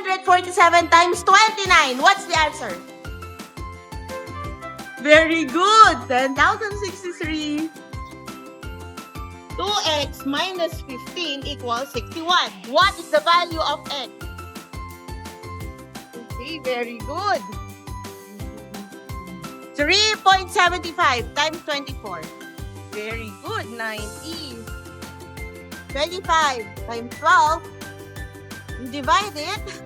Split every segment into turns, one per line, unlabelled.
147 times 29. What's the answer? Very good. 10,063. 2x minus 15 equals 61. What is the value of x? Okay, very good. 3.75 times 24. Very good. 90. 25 times 12. Divide it.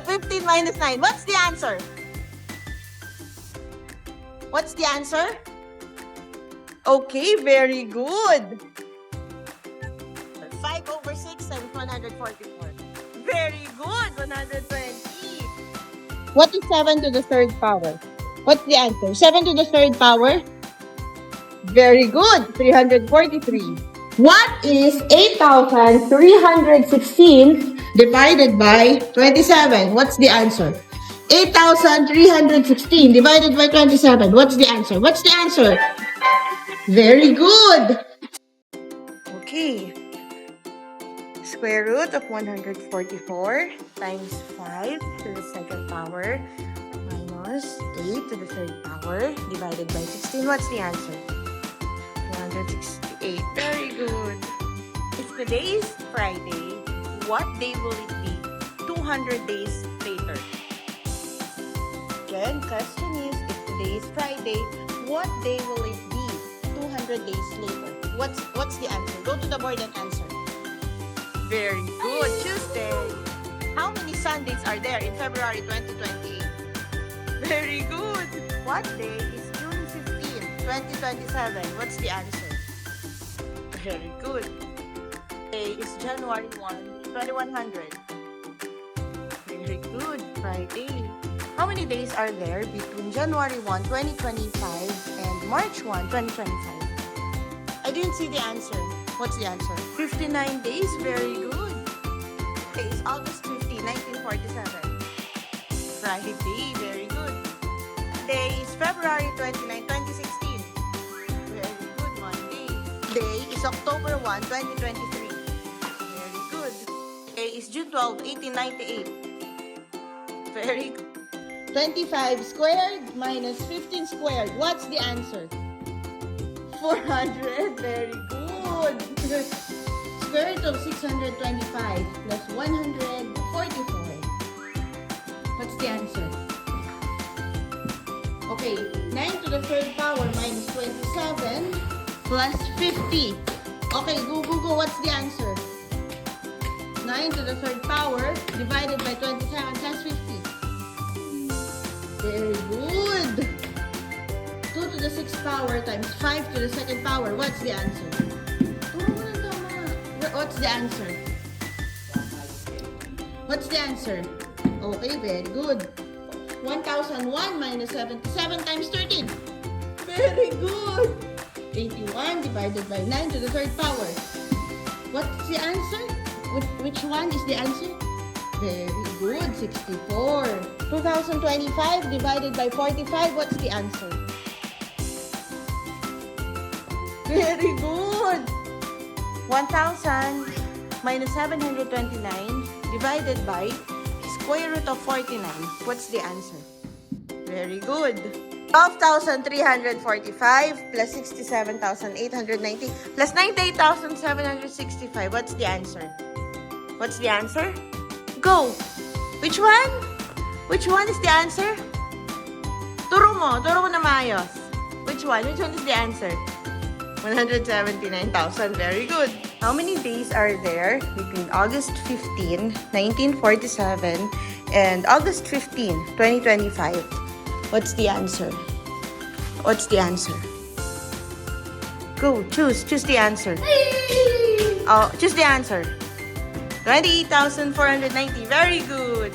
15 minus 9. What's the answer? What's the answer? Okay, very good. 5 over 6 times 144. Very good. 120. What is 7 to the third power? What's the answer? 7 to the third power? Very good. 343. What is 8,316 divided by 27? What's the answer? 8,316 divided by 27. What's the answer? What's the answer? Very good. Okay. Square root of 144 times 5 to the second power minus 8 to the third power divided by 16. What's the answer? 168. Very good. If today is Friday, what day will it be 200 days later? Again, question is, if today is Friday, what day will it be 200 days later? What's the answer? Go to the board and answer. Very good. Tuesday. How many Sundays are there in February 2028? Very good. What day is June 15, 2027? What's the answer? Very good. Day is January 1, 2100. Very good. Friday. How many days are there between January 1, 2025 and March 1, 2025? I didn't see the answer. What's the answer? 59 days. Very good. Okay, it's August 15, 1947. Friday. Very good. Day is February 29, 2016. Very good. Monday. Day is October 1, 2023. Very good. Day is June 12, 1898. Very good. 25 squared minus 15 squared. What's the answer? 400. Very good. Square root of 625 plus 144. What's the answer? Okay, 9 to the third power minus 27 plus 50. Okay, go. What's the answer? 9 to the third power divided by 27 plus 50. Very good. 2 to the 6th power times 5 to the 2nd power. What's the answer? What's the answer? What's the answer? Okay, very good. 1001 minus 77 times 13. Very good. 81 divided by 9 to the 3rd power. What's the answer? Which one is the answer? Very good. 64. 2025 divided by 45. What's the answer? Very good. 1,000 minus 729 divided by square root of 49. What's the answer? Very good. 12,345 plus 67,890 plus 98,765. What's the answer? What's the answer? Go. Which one? Which one is the answer? Turo mo na maayos. Which one? Which one is the answer? 179,000. Very good. How many days are there between August 15, 1947 and August 15, 2025? What's the answer? What's the answer? Go. Choose the answer. Oh, choose the answer. 28,490. Very good.